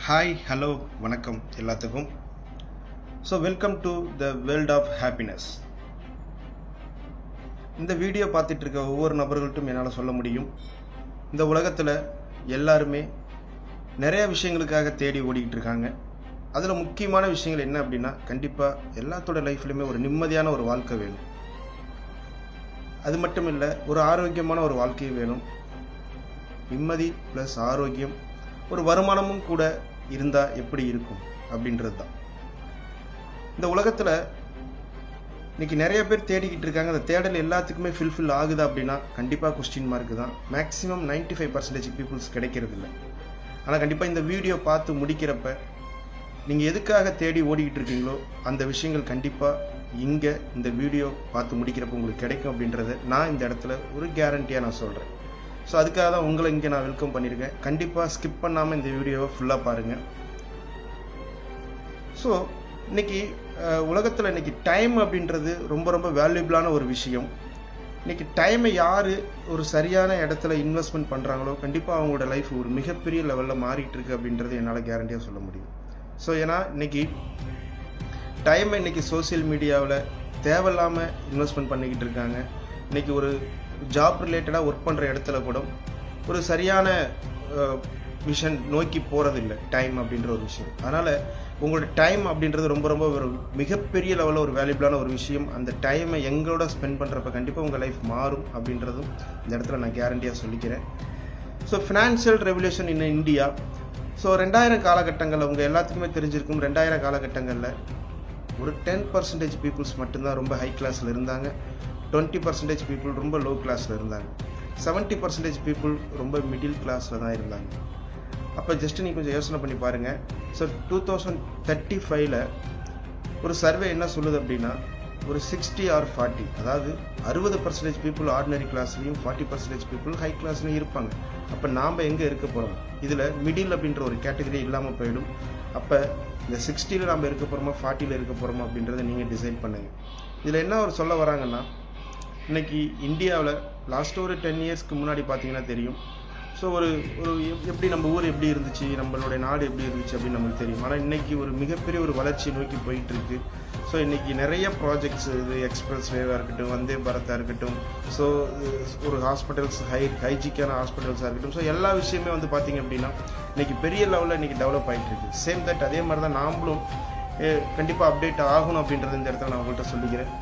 Hi hello வணக்கம் எல்லாத்துக்கும். So welcome to the world of happiness. இந்த வீடியோ பார்த்துட்டு இருக்க ஒவ்வொரு நபர்கள்ட்டும் என்னால் சொல்ல முடியும், இந்த உலகத்தில் எல்லாருமே நிறையா விஷயங்களுக்காக தேடி ஓடிக்கிட்டு இருக்காங்க. அதில் முக்கியமான விஷயங்கள் என்ன அப்படின்னா, கண்டிப்பாக எல்லாத்தோட லைஃப்லையுமே ஒரு நிம்மதியான ஒரு வாழ்க்கை வேணும். அது மட்டும் இல்லை, ஒரு ஆரோக்கியமான ஒரு வாழ்க்கையும் வேணும். நிம்மதி ப்ளஸ் ஆரோக்கியம், ஒரு வருமானமும் கூட இருந்தால் எப்படி இருக்கும் அப்படின்றது தான். இந்த உலகத்தில் இன்றைக்கி நிறைய பேர் தேடிக்கிட்டு இருக்காங்க. அந்த தேடல் எல்லாத்துக்குமே ஃபில்ஃபில் ஆகுதா அப்படின்னா கண்டிப்பாக கொஸ்டின் மார்க்கு தான். மேக்ஸிமம் 95% பீப்புள்ஸ் கிடைக்கிறது இல்லை. ஆனால் கண்டிப்பாக இந்த வீடியோ பார்த்து முடிக்கிறப்ப நீங்கள் எதுக்காக தேடி ஓடிக்கிட்டு இருக்கீங்களோ அந்த விஷயங்கள் கண்டிப்பாக இங்கே இந்த வீடியோ பார்த்து முடிக்கிறப்ப உங்களுக்கு கிடைக்கும் அப்படின்றத நான் இந்த இடத்துல ஒரு கேரண்டியாக நான் சொல்கிறேன். ஸோ அதுக்காக தான் உங்களை இங்கே நான் வெல்கம் பண்ணியிருக்கேன். கண்டிப்பாக ஸ்கிப் பண்ணாமல் இந்த வீடியோவை ஃபுல்லாக பாருங்கள். ஸோ இன்றைக்கி உலகத்தில் இன்றைக்கி டைம் அப்படின்றது ரொம்ப ரொம்ப வேல்யூபிளான ஒரு விஷயம். இன்றைக்கி டைமை யார் ஒரு சரியான இடத்துல இன்வெஸ்ட்மெண்ட் பண்ணுறாங்களோ கண்டிப்பாக அவங்களோட லைஃப் ஒரு மிகப்பெரிய லெவலில் மாறிட்டு இருக்கு அப்படின்றது என்னால் கேரண்டியாக சொல்ல முடியும். ஸோ ஏன்னா இன்றைக்கி டைமை இன்றைக்கி சோசியல் மீடியாவில் தேவையில்லாமல் இன்வெஸ்ட்மெண்ட் பண்ணிக்கிட்டு இருக்காங்க. இன்றைக்கி ஒரு ஜாப் ரிலேட்டடாக ஒர்க் பண்ணுற இடத்துல கூட ஒரு சரியான விஷன் நோக்கி போகிறதில்லை டைம் அப்படின்ற ஒரு விஷயம். அதனால் உங்களோட டைம் அப்படின்றது ரொம்ப ரொம்ப ஒரு மிகப்பெரிய லெவலில் ஒரு வேல்யூபிளான ஒரு விஷயம். அந்த டைமை எங்களோட ஸ்பெண்ட் பண்ணுறப்ப கண்டிப்பாக உங்கள் லைஃப் மாறும் அப்படின்றதும் இந்த இடத்துல நான் கேரண்டியாக சொல்லிக்கிறேன். So financial revolution in India. So 2000 காலகட்டங்களில் உங்கள் எல்லாத்துக்குமே தெரிஞ்சிருக்கும், 2000 காலகட்டங்களில் ஒரு 10% பீப்புள்ஸ் மட்டும்தான் ரொம்ப ஹை கிளாஸில் இருந்தாங்க. 20% பீப்புள் ரொம்ப லோ கிளாஸில் இருந்தாங்க. 70% பீப்புள் ரொம்ப மிடில் கிளாஸில் தான் இருந்தாங்க. அப்போ ஜஸ்ட்டு நீங்கள் கொஞ்சம் யோசனை பண்ணி பாருங்கள். ஸோ 2035 ஒரு சர்வே என்ன சொல்லுது அப்படின்னா, ஒரு 60 or 40, அதாவது 60% பீப்புள் ஆர்டினரி கிளாஸ்லேயும் 40% பீப்புள் ஹை கிளாஸ்லையும் இருப்பாங்க. அப்போ நாம் எங்கே இருக்க போகிறோம்? இதில் மிடில் அப்படின்ற ஒரு கேட்டகரி இல்லாமல் போயிடும். அப்போ இந்த 60ல் நாம் இருக்க போகிறோமா 40ல் இருக்க போகிறோமா அப்படின்றத நீங்கள் டிசைட் பண்ணுங்கள். இதில் என்ன ஒரு சொல்ல வராங்கன்னா, இன்றைக்கி இந்தியாவில் லாஸ்ட்டு ஒரு 10 இயர்ஸ்க்கு முன்னாடி பார்த்தீங்கன்னா தெரியும். ஸோ ஒரு எப்படி நம்ம ஊர் எப்படி இருந்துச்சு, நம்மளுடைய நாடு எப்படி இருந்துச்சு அப்படின்னு நமக்கு தெரியும். ஆனால் இன்றைக்கி ஒரு மிகப்பெரிய ஒரு வளர்ச்சி நோக்கி போயிட்டுருக்கு. ஸோ இன்றைக்கி நிறைய ப்ராஜெக்ட்ஸ், இது எக்ஸ்பிரஸ் வேவாக இருக்கட்டும், வந்தே பாரத்தாக இருக்கட்டும், ஸோ ஒரு ஹாஸ்பிட்டல்ஸ் ஹைஜிக்கான ஹாஸ்பிட்டல்ஸாக இருக்கட்டும், ஸோ எல்லா விஷயமே வந்து பார்த்திங்க அப்படின்னா இன்றைக்கி பெரிய லெவலில் இன்றைக்கி டெவலப் ஆகிட்டுருக்கு. சேம் தட் அதே மாதிரி தான் நாம்ளும் கண்டிப்பாக அப்டேட் ஆகணும் அப்படின்றது இந்த இடத்துல நான் உங்கள்கிட்ட சொல்லிக்கிறேன்.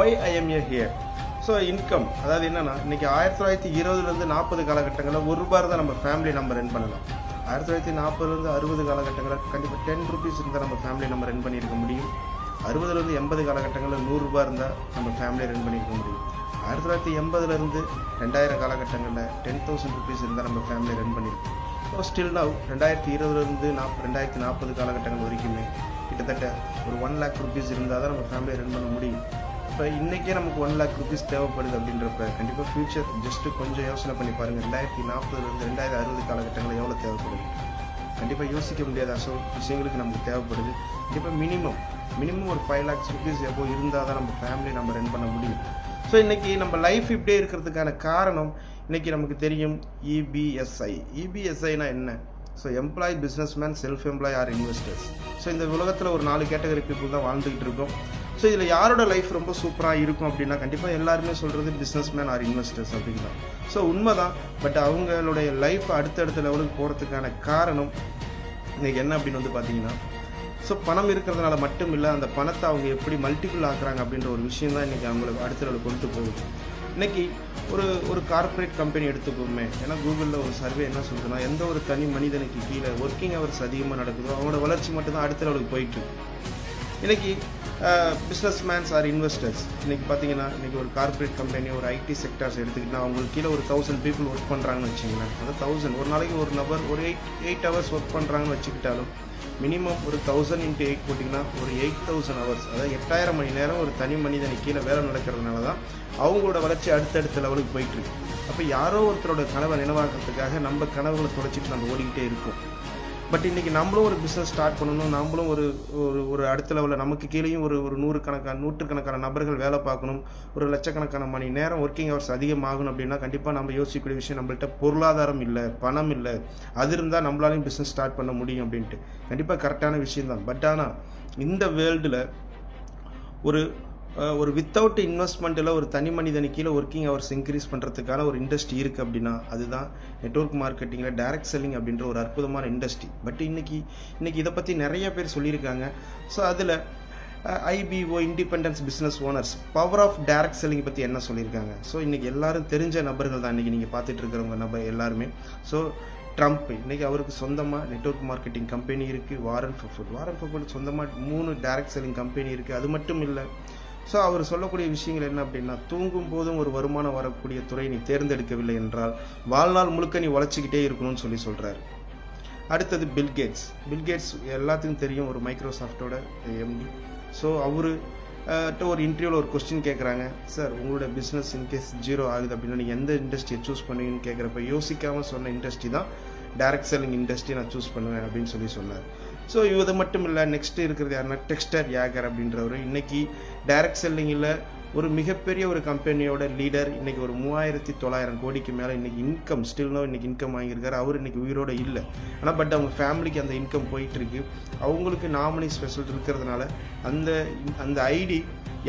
Why I am here. So income, அதாவது என்னென்னா இன்றைக்கி 1920லேருந்து 40 காலகட்டங்களில் ₹1 தான் நம்ம ஃபேமிலி நம்ம ரன் பண்ணலாம். 1940லேருந்து 60 காலகட்டங்களில் கண்டிப்பாக 10 ரூபீஸ் இருந்தால் நம்ம ஃபேமிலி நம்ம ரன் பண்ணியிருக்க முடியும். 60லேருந்து 80 காலகட்டங்களில் ₹100 இருந்தால் நம்ம ஃபேமிலி ரன் பண்ணியிருக்க முடியும். 1980லேருந்து 2000 காலகட்டங்களில் 10,000 ரூபீஸ் இருந்தால் நம்ம ஃபேமிலி ரன் பண்ணியிருக்கோம். ஸோ ஸ்டில் நவ் 2020லேருந்து 2040 காலகட்டங்கள் வரைக்குமே கிட்டத்தட்ட ஒரு 1 lakh ரூபீஸ் இருந்தால் தான் நம்ம ஃபேமிலியை ரன் பண்ண முடியும். இப்போ இன்றைக்கே நமக்கு 1 lakh ரூபீஸ் தேவைப்படுது அப்படின்றப்ப கண்டிப்பாக ஃப்யூச்சர் ஜஸ்ட்டு கொஞ்சம் யோசனை பண்ணி பாருங்கள். 2040லேருந்து 2060 காலகட்டங்களில் எவ்வளோ தேவைப்படுது? கண்டிப்பாக யோசிக்க முடியாத விஷயங்களுக்கு நமக்கு தேவைப்படுது. கண்டிப்பாக மினிமம் ஒரு 5 lakhs ரூபீஸ் எவ்வளோ இருந்தால் தான் நம்ம ஃபேமிலி நம்ம ரன் பண்ண முடியும். ஸோ இன்றைக்கி நம்ம லைஃப் இப்படியே இருக்கிறதுக்கான காரணம் இன்றைக்கி நமக்கு தெரியும், EBSI. EBSIனா என்ன? So employ, businessman, self employ or investors. So இந்த உலகத்தில் ஒரு 4 கேட்டகரி பீப்புள் தான் வாழ்ந்துக்கிட்டு இருக்கோம். ஸோ இதில் யாரோட லைஃப் ரொம்ப சூப்பராக இருக்கும் அப்படின்னா கண்டிப்பாக எல்லாருமே சொல்கிறது பிஸ்னஸ்மேன் ஆர் இன்வெஸ்டர்ஸ் அப்படின்னு தான். ஸோ உண்மை தான். பட் அவங்களுடைய லைஃப் அடுத்தடுத்த லெவலுக்கு போகிறதுக்கான காரணம் இன்றைக்கி என்ன அப்படின்னு வந்து பார்த்தீங்கன்னா, ஸோ பணம் இருக்கிறதுனால மட்டும் இல்லை, அந்த பணத்தை அவங்க எப்படி மல்டிபிள் ஆக்குறாங்க அப்படின்ற ஒரு விஷயம் தான் இன்றைக்கி அவங்களுக்கு அடுத்த லெவலுக்கு கொண்டு போகுது. இன்றைக்கி ஒரு கார்ப்பரேட் கம்பெனி எடுத்துக்கோமே. ஏன்னா கூகுளில் ஒரு சர்வே என்ன சொல்லுதுன்னா, எந்த ஒரு தனி மனிதனுக்கு கீழே ஒர்க்கிங் ஹவர்ஸ் அதிகமாக நடக்குதோ அவங்களோட வளர்ச்சி மட்டும்தான் அடுத்த லெவலுக்கு போயிட்டு. இன்றைக்கி பிஸ்னஸ்மேன்ஸ் ஆர் இன்வெஸ்டர்ஸ். இன்றைக்கி பார்த்தீங்கன்னா இன்றைக்கி ஒரு கார்ப்பரேட் கம்பெனி, ஒரு IT செக்டர்ஸ் எடுத்துக்கிட்டால் அவங்களுக்கு கீழே ஒரு 1000 பீப்புள் ஒர்க் பண்ணுறாங்கன்னு வச்சுங்களேன். அது 1000 ஒரு நாளைக்கு ஒரு நபர் ஒரு 8 hours ஒர்க் பண்ணுறாங்கன்னு வச்சுக்கிட்டாலும் மினிமம் ஒரு 1000 × 8 போட்டிங்கன்னா ஒரு 8000 hours, அதாவது 8000 மணி நேரம் ஒரு தனி மனிதனுக்கு கீழே வேலை நடக்கிறதுனால தான் அவங்களோட வளர்ச்சி அடுத்தடுத்த லெவலுக்கு போயிட்டுருக்கு. அப்போ யாரோ ஒருத்தரோட கனவை நினைவாக்கிறதுக்காக நம்ம கனவுகளை தொலைச்சிட்டு நம்ம ஓடிக்கிட்டே இருக்கோம். பட் இன்றைக்கி நம்மளும் ஒரு பிஸ்னஸ் ஸ்டார்ட் பண்ணணும், நம்மளும் ஒரு ஒரு ஒரு அடுத்த லெவலில் நமக்கு கீழேயும் ஒரு ஒரு நூற்றுக்கணக்கான நபர்கள் வேலை பார்க்கணும், ஒரு லட்சக்கணக்கான மணி நேரம் ஒர்க்கிங் ஹவர்ஸ் அதிகமாகணும் அப்படின்னா கண்டிப்பாக நம்ம யோசிக்கக்கூடிய விஷயம் நம்மள்கிட்ட பொருளாதாரம் இல்லை, பணம் இல்லை, அது இருந்தால் நம்மளாலையும் பிஸ்னஸ் ஸ்டார்ட் பண்ண முடியும் அப்படின்ட்டு. கண்டிப்பாக கரெக்டான விஷயம்தான். பட் ஆனால் இந்த வேர்ல்டில் ஒரு வித்தவுட் இன்வெஸ்ட்மெண்ட்டில் ஒரு தனி மனிதனுக்கு கீழே ஒர்க்கிங் ஹவர்ஸ் இன்க்ரீஸ் பண்ணுறதுக்கான ஒரு இண்டஸ்ட்ரி இருக்குது அப்படின்னா அதுதான் நெட்வொர்க் மார்க்கெட்டிங்கில் டைரக்ட் செல்லிங் அப்படின்ற ஒரு அற்புதமான இண்டஸ்ட்ரி. பட் இன்றைக்கி இதை பற்றி நிறைய பேர் சொல்லியிருக்காங்க. ஸோ அதில் IBO independence business owners power of direct selling பற்றி என்ன சொல்லியிருக்காங்க. ஸோ இன்றைக்கி எல்லாரும் தெரிஞ்ச நபர்கள் தான் இன்றைக்கி நீங்கள் பார்த்துட்டு இருக்கிறவங்க எல்லாருமே. ஸோ ட்ரம்ப் இன்றைக்கி அவருக்கு சொந்தமாக நெட்வொர்க் மார்க்கெட்டிங் கம்பெனி இருக்குது. வாரன் பஃபெட் சொந்தமாக 3 டைரக்ட் செல்லிங் கம்பெனி இருக்குது. அது மட்டும் இல்லை, ஸோ அவர் சொல்லக்கூடிய விஷயங்கள் என்ன அப்படின்னா, தூங்கும் போதும் ஒரு வருமானம் வரக்கூடிய துறை நீ தேர்ந்தெடுக்கவில்லை என்றால் வாழ்நாள் முழுக்க நீ உழைச்சிக்கிட்டே இருக்கணும்னு சொல்கிறாரு. அடுத்தது பில்கேட்ஸ் எல்லாத்துக்கும் தெரியும், ஒரு மைக்ரோசாஃப்டோட MD. ஸோ அவர்கிட்ட ஒரு இன்டர்வியூவில் ஒரு கொஸ்டின் கேட்குறாங்க, சார் உங்களோட பிஸ்னஸ் இன்கேஸ் 0 ஆகுது அப்படின்னா நீங்கள் எந்த இண்டஸ்ட்ரியை சூஸ் பண்ணுவீங்கன்னு கேட்குறப்ப யோசிக்காமல் சொன்ன இண்டஸ்ட்ரி தான் டைரக்ட் செல்லிங் இண்டஸ்ட்ரி நான் சூஸ் பண்ணுவேன் அப்படின்னு சொன்னார். ஸோ இது மட்டும் இல்லை, நெக்ஸ்ட்டு இருக்கிறது யாருன்னா டெக்ஸ்டர் யாகர் அப்படின்றவர் இன்றைக்கி டைரக்ட் செல்லிங்கில் ஒரு மிகப்பெரிய ஒரு கம்பெனியோட லீடர். இன்றைக்கி ஒரு 3900 கோடிக்கு மேலே இன்றைக்கி இன்கம் இன்றைக்கி இன்கம் வாங்கியிருக்காரு. அவர் இன்றைக்கி உயிரோடு இல்லை, ஆனால் பட் அவங்க ஃபேமிலிக்கு அந்த இன்கம் போயிட்டுருக்கு. அவங்களுக்கு நாமினி ஸ்பெஷல் இருக்கிறதுனால அந்த ஐடி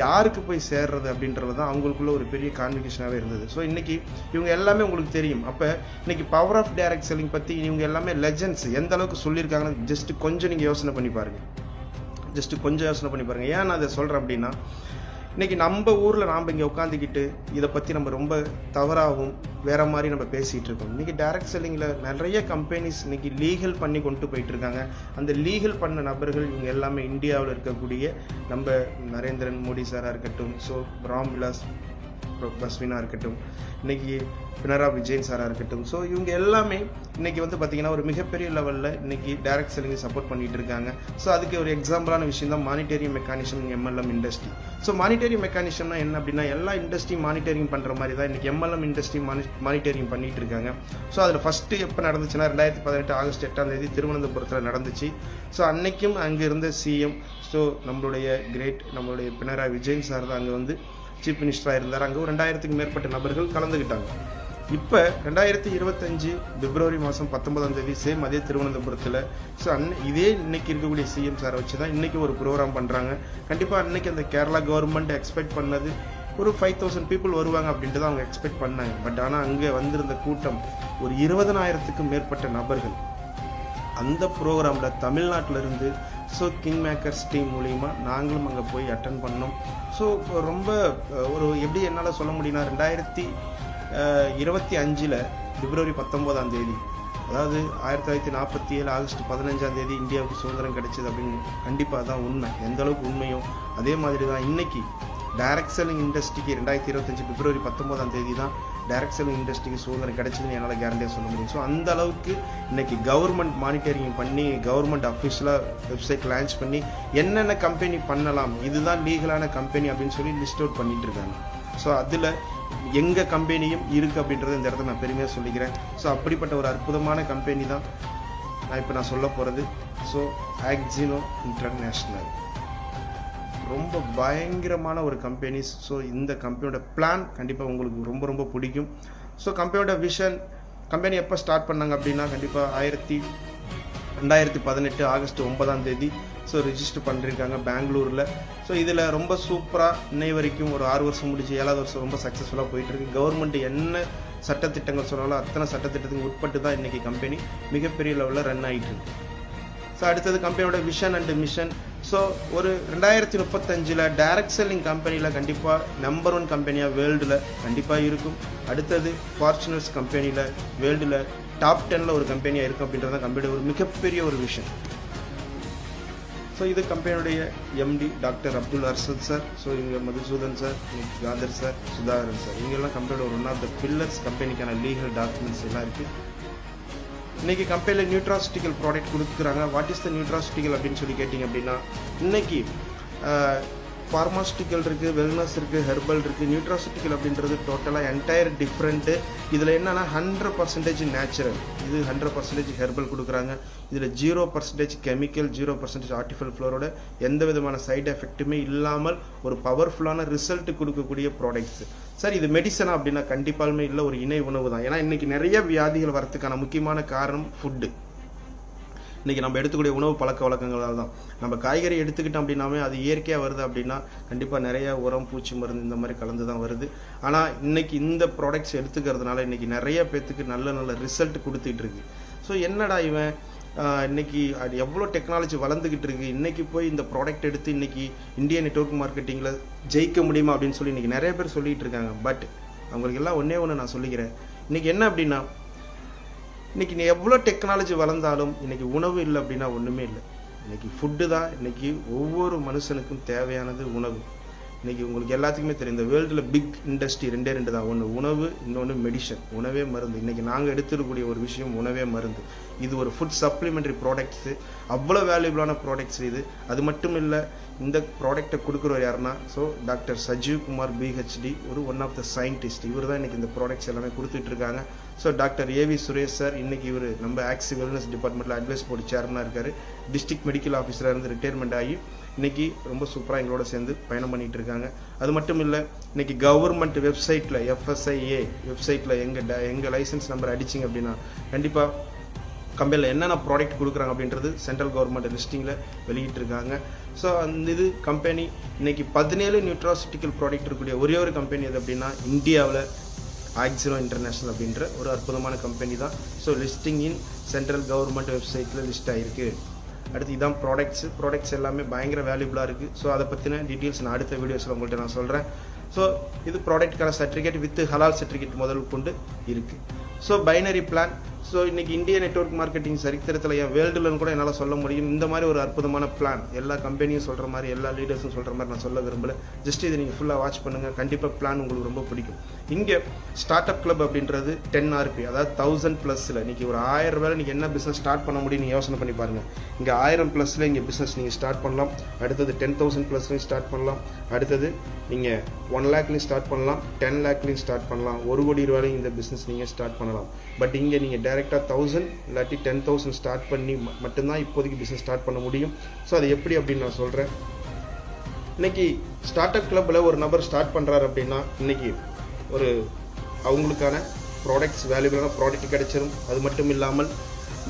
யாருக்கு போய் சேர்றது அப்படின்றது தான் அவங்களுக்குள்ள ஒரு பெரிய கான்வெகேஷனாகவே இருந்தது. ஸோ இன்றைக்கி இவங்க எல்லாமே உங்களுக்கு தெரியும். அப்போ இன்றைக்கி பவர் ஆஃப் டைரக்ட் செல்லிங் பற்றி இவங்க எல்லாமே லெஜெண்ட்ஸ் எந்த அளவுக்கு சொல்லியிருக்காங்கன்னு ஜஸ்ட்டு கொஞ்சம் நீங்கள் யோசனை பண்ணி பாருங்கள். ஏன் நான் அதை சொல்கிறேன் அப்படின்னா, இன்றைக்கி நம்ம ஊரில் நாம் இங்கே உட்காந்துக்கிட்டு இதை பற்றி நம்ம ரொம்ப தவறாகவும் வேறு மாதிரி நம்ம பேசிகிட்டு இருக்கோம். இன்றைக்கி டைரக்ட் செல்லிங்கில் நிறைய கம்பெனிஸ் இன்றைக்கி லீகல் பண்ணி கொண்டு போயிட்டுருக்காங்க. அந்த லீகல் பண்ண நபர்கள் இவங்க எல்லாமே இந்தியாவில் இருக்கக்கூடிய நம்ம நரேந்திரன் மோடி சாராக இருக்கட்டும், ஸோ ராம் விலாஸ் பஸ்வினாக இருக்கட்டும், இன்றைக்கி பினராயி விஜயன் சாராக இருக்கட்டும். ஸோ இவங்க எல்லாமே இன்றைக்கி பார்த்திங்கன்னா ஒரு மிகப்பெரிய லெவலில் இன்றைக்கி டைரக்ட் செல்லிங்கை சப்போர்ட் பண்ணிகிட்டு இருக்காங்க. ஸோ அதுக்கு ஒரு எக்ஸாம்பிளான விஷயம் தான் monetary mechanism MLM industry. So monetary மெக்கானிசம்னா என்ன அப்படின்னா, எல்லா இண்டஸ்ட்ரியும் மானிட்டரிங் பண்ணுற மாதிரி தான் இன்றைக்கி MLM இண்டஸ்ட்ரி மானிட்டரிங் பண்ணிகிட்டு இருக்காங்க. ஸோ அதில் ஃபஸ்ட்டு எப்போ நடந்துச்சுன்னா 2018 ஆகஸ்ட் 8 திருவனந்தபுரத்தில் நடந்துச்சு. ஸோ அன்றைக்கும் அங்கே இருந்த CM நம்மளுடைய பினராயி விஜயன் சார் தான் அங்கே சீஃப் மினிஸ்டராக இருந்தார். அங்கே 2000க்கும் மேற்பட்ட நபர்கள் கலந்துக்கிட்டாங்க. இப்போ 2025 பிப்ரவரி மாதம் 19 சேம் அதே திருவனந்தபுரத்தில். ஸோ இதே இன்னைக்கு இருக்கக்கூடிய CM சாரை வச்சு தான் இன்றைக்கி ஒரு ப்ரோக்ராம் பண்ணுறாங்க. கண்டிப்பாக அன்றைக்கி அந்த கேரளா கவர்மெண்ட் எக்ஸ்பெக்ட் பண்ணது ஒரு 5000 பீப்புள் வருவாங்க அப்படின்ட்டு தான் அவங்க எக்ஸ்பெக்ட் பண்ணாங்க. பட் ஆனால் அங்கே வந்திருந்த கூட்டம் ஒரு 20,000க்கும் மேற்பட்ட நபர்கள். அந்த ப்ரோக்ராமில் தமிழ்நாட்டிலிருந்து ஸோ கிங் மேக்கர்ஸ் டீம் மூலிமா நாங்களும் அங்கே போய் அட்டன் பண்ணோம். ஸோ ரொம்ப ஒரு எப்படி என்னால் சொல்ல முடியும்னா, 2025 பிப்ரவரி 19 அதாவது 1947 ஆகஸ்ட் 15 இந்தியாவுக்கு சுதந்திரம் கிடைச்சது அப்படின்னு கண்டிப்பாக தான் உண்மை. எந்த அளவுக்கு உண்மையோ அதே மாதிரி தான் இன்றைக்கி டைரக்ட் செல்லிங் இண்டஸ்ட்ரிக்கு 2025 பிப்ரவரி 19 தான் டைரக்ட் செல்லிங் இண்டஸ்ட்ரிக்கு சுதந்திரம் கிடைச்சதுன்னு என்னால் கேரண்டியாக சொல்ல முடியும். ஸோ அந்த அளவுக்கு இன்றைக்கி கவர்மெண்ட் மானிட்டரிங் பண்ணி கவர்மெண்ட் அஃபிஷியலாக வெப்சைட் லான்ச் பண்ணி என்னென்ன கம்பெனி பண்ணலாம், இதுதான் லீகலான கம்பெனி அப்படின்னு சொல்லி லிஸ்ட் அவுட் பண்ணிகிட்டு இருக்காங்க. ஸோ அதில் எங்கள் கம்பெனியும் இருக்குது அப்படின்றத இந்த இடத்துல நான் பெருமையாக சொல்லிக்கிறேன். ஸோ அப்படிப்பட்ட ஒரு அற்புதமான கம்பெனி தான் நான் சொல்ல போகிறது. ஸோ ஆக்சினோ இன்டர்நேஷ்னல் ரொம்ப பயங்கரமான ஒரு கம்பெனிஸ். ஸோ இந்த கம்பெனியோட பிளான் கண்டிப்பாக உங்களுக்கு ரொம்ப ரொம்ப பிடிக்கும். ஸோ கம்பெனியோட விஷன், கம்பெனி எப்போ ஸ்டார்ட் பண்ணாங்க அப்படின்னா கண்டிப்பாக 2018 ஆகஸ்ட் 9 ஸோ ரிஜிஸ்டர் பண்ணியிருக்காங்க பெங்களூரில். ஸோ இதில் ரொம்ப சூப்பராக இன்னை வரைக்கும் ஒரு 6 வருஷம் முடிச்சு 7வது வருஷம் ரொம்ப சக்ஸஸ்ஃபுல்லாக போயிட்டுருக்கு. கவர்மெண்ட் என்ன சட்டத்திட்டங்கள் சொன்னாலும் அத்தனை சட்டத்திட்டத்துக்கு உட்பட்டு தான் இன்றைக்கி கம்பெனி மிகப்பெரிய லெவலில் ரன் ஆகிட்டுருக்கு. ஸோ அடுத்தது கம்பெனியோட விஷன் அண்ட் மிஷன். ஸோ ஒரு 2035 டைரக்ட் செல்லிங் கம்பெனியில் கண்டிப்பாக நம்பர் 1 கம்பெனியாக வேர்ல்டில் கண்டிப்பாக இருக்கும். அடுத்தது ஃபார்ச்சுனர்ஸ் கம்பெனியில் வேர்ல்டில் டாப் 10 ஒரு கம்பெனியாக இருக்கும் அப்படின்றது தான் கம்பெனியோட ஒரு மிகப்பெரிய ஒரு விஷன். ஸோ இது கம்பெனியுடைய MD doctor Abdul Arshad sir. So இவங்க Madhusudan sir, Khader sir, Sudhakaran sir, இவங்கெல்லாம் கம்பெனியோட ஒன் ஆஃப் த பில்லர்ஸ். கம்பெனிக்கான லீகல் டாக்குமெண்ட்ஸ் எல்லாம் இருக்குது. இன்றைக்கி கம்பெனியில் நியூட்ராசிட்டிக்கல் ப்ராடக்ட் கொடுக்குறாங்க. வாட் இஸ் த நியூட்ராசிட்டிக்கல் அப்படின்னு சொல்லி கேட்டிங்க அப்படின்னா, இன்றைக்கி ஃபார்மாஸ்டிக்கல் இருக்குது, வெல்னஸ் இருக்குது, ஹெர்பல் இருக்குது. நியூட்ராசிட்டிக்கல் அப்படின்றது டோட்டலாக என்டையர் டிஃப்ரெண்ட்டு. இதில் என்னென்னா 100% நேச்சுரல், இது 100% ஹெர்பல் கொடுக்குறாங்க. இதில் 0% கெமிக்கல், 0% ஆர்டிஃபிஷியல் ஃப்ளோரோட எந்த விதமான சைடு எஃபெக்ட்டுமே இல்லாமல் ஒரு பவர்ஃபுல்லான ரிசல்ட் கொடுக்கக்கூடிய ப்ராடக்ட்ஸ். சார் இது மெடிசனா அப்படின்னா கண்டிப்பாலுமே இல்லை, ஒரு இணை உணவு தான். ஏன்னா இன்றைக்கி நிறைய வியாதிகள் வரதுக்கான முக்கியமான காரணம் ஃபுட்டு. இன்றைக்கி நம்ம எடுத்துக்கூடிய உணவு பழக்க வழக்கங்களால் தான். நம்ம காய்கறி எடுத்துக்கிட்டோம் அப்படின்னாமே அது இயற்கையாக வருது அப்படின்னா கண்டிப்பாக நிறைய உரம், பூச்சி மருந்து இந்த மாதிரி கலந்து தான் வருது. ஆனால் இன்றைக்கி இந்த ப்ராடக்ட்ஸ் எடுத்துக்கிறதுனால இன்றைக்கி நிறைய பேர்த்துக்கு நல்ல நல்ல ரிசல்ட் கொடுத்துட்டு இருக்கு. ஸோ என்னடா இவன் இன்றைக்கி அது எவ்வளோ டெக்னாலஜி வளர்ந்துக்கிட்டு இருக்குது, இன்றைக்கி போய் இந்த ப்ராடக்ட் எடுத்து இன்றைக்கி இந்தியா நெட்வொர்க் மார்க்கெட்டிங்கில் ஜெயிக்க முடியுமா அப்படின்னு சொல்லி இன்றைக்கி நிறைய பேர் சொல்லிகிட்டு இருக்காங்க. பட் அவங்களுக்கு எல்லாம் ஒன்று நான் சொல்லிக்கிறேன். இன்றைக்கி என்ன அப்படின்னா, இன்றைக்கி நீ எவ்வளோ டெக்னாலஜி வளர்ந்தாலும் இன்றைக்கி உணவு இல்லை அப்படின்னா ஒன்றுமே இல்லை. இன்றைக்கி ஃபுட்டு தான் இன்றைக்கி ஒவ்வொரு மனுஷனுக்கும் தேவையானது உணவு. இன்றைக்கி உங்களுக்கு எல்லாத்துக்குமே தெரியும், இந்த வேர்ல்டில் பிக் இண்டஸ்ட்ரி ரெண்டு தான். ஒன்று உணவு, இன்னொன்று மெடிசன். உணவே மருந்து. இன்றைக்கி நாங்கள் எடுத்துருக்கக்கூடிய ஒரு விஷயம் உணவே மருந்து. இது ஒரு ஃபுட் சப்ளிமெண்ட்ரி ப்ராடக்ட்ஸு, அவ்வளோ வேல்யூபிளான ப்ராடக்ட்ஸ் இது. அது மட்டும் இல்லை, இந்த ப்ராடக்டை கொடுக்குறவர் யாருன்னா doctor Sajeev Kumar PhD, one of the scientist. இவர் தான் இன்றைக்கி இந்த ப்ராடக்ட்ஸ் எல்லாமே கொடுத்துட்ருக்காங்க. டாக்டர் ஏவி சுரேஷ் சார் இன்றைக்கி இவர் நம்ம ஆக்சி வெல்னஸ் டிபார்ட்மெண்ட்டில் அட்வைஸ் போர்டு சேர்மனாக இருக்கார். டிஸ்ட்ரிக்ட் மெடிக்கல் ஆஃபீஸராக இருந்து ரிட்டையர்மெண்ட் ஆகி இன்றைக்கி ரொம்ப சூப்பராக எங்களோட சேர்ந்து பயணம் பண்ணிகிட்டு இருக்காங்க. அது மட்டும் இல்லை, இன்றைக்கி கவர்மெண்ட் வெப்சைட்டில் FSIA வெப்சைட்டில் எங்கள் லைசன்ஸ் நம்பர் அடிச்சிங்க அப்படின்னா கண்டிப்பாக கம்பெனியில் என்னென்ன ப்ராடக்ட் கொடுக்குறாங்க அப்படின்றது சென்ட்ரல் கவர்மெண்ட் லிஸ்டிங்கில் வெளியிட்டிருக்காங்க. ஸோ அந்த இது கம்பெனி இன்றைக்கி 17 நியூட்ராசிட்டிக்கல் ப்ராடக்ட் இருக்கக்கூடிய ஒரே ஒரு கம்பெனி எது அப்படின்னா இந்தியாவில் ஆக்சிரோ இன்டர்நேஷ்னல் அப்படின்ற ஒரு அற்புதமான கம்பெனி தான். ஸோ லிஸ்டிங் இன் சென்ட்ரல் கவர்மெண்ட் வெப்சைட்டில் லிஸ்ட் ஆகிருக்கு. அடுத்து இதான் ப்ராடக்ட்ஸ் எல்லாமே பயங்கர வேல்யூபிளாக இருக்குது. ஸோ அதை பற்றின டீட்டெயில்ஸ் நான் அடுத்த வீடியோஸில் உங்கள்கிட்ட நான் சொல்கிறேன். ஸோ இது ப்ராடக்ட்டுக்கான சர்டிஃபிகேட் வித் ஹலால் சர்டிஃபிகேட் முதல் கொண்டு இருக்குது. So binary plan. ஸோ இன்றைக்கி இந்தியா நெட்வொர்க் மார்க்கெட்டிங் சரித்திரத்தில் என் வேர்ல்டுலன்னு கூட என்னால் சொல்ல முடியும். இந்த மாதிரி ஒரு அற்புதமான பிளான் எல்லா கம்பெனியும் சொல்கிற மாதிரி, எல்லா லீடர்ஸும் சொல்கிற மாதிரி நான் சொல்ல விரும்பலை. ஜஸ்ட் இதை நீங்கள் ஃபுல்லாக வாட்ச் பண்ணுங்கள். கண்டிப்பாக பிளான் உங்களுக்கு ரொம்ப பிடிக்கும். இங்கே ஸ்டார்ட் அப் கிளப் அப்படின்றது 10 RP, அதாவது 1000+. இன்றைக்கி ஒரு 1000 ரூபாயில் நீங்கள் என்ன பிஸ்னஸ் ஸ்டார்ட் பண்ண முடியும் நீங்கள் யோசனை பண்ணி பாருங்கள். இங்கே 1000+ இங்கே பிஸ்னஸ் நீங்கள் ஸ்டார்ட் பண்ணலாம். அடுத்தது 10,000+ ஸ்டார்ட் பண்ணலாம். அடுத்தது நீங்கள் 1 lakh ஸ்டார்ட் பண்ணலாம், 10 lakh ஸ்டார்ட் பண்ணலாம், 1 கோடி ரூபாயிலையும் இந்த பிஸ்னஸ் நீங்கள் ஸ்டார்ட் பண்ணலாம். பட் இங்கே நீங்கள் டேரெக்டாக 1000 இல்லாட்டி 10,000 ஸ்டார்ட் பண்ணி மட்டும்தான் இப்போதைக்கு பிஸ்னஸ் ஸ்டார்ட் பண்ண முடியும். ஸோ அது எப்படி அப்படின்னு நான் சொல்கிறேன். இன்றைக்கி ஸ்டார்ட் அப் கிளப்பில் ஒரு நபர் ஸ்டார்ட் பண்ணுறாரு அப்படின்னா இன்றைக்கி ஒரு அவங்களுக்கான ப்ராடக்ட்ஸ், வேல்யூபிளான ப்ராடக்ட் கிடைச்சிடும். அது மட்டும் இல்லாமல்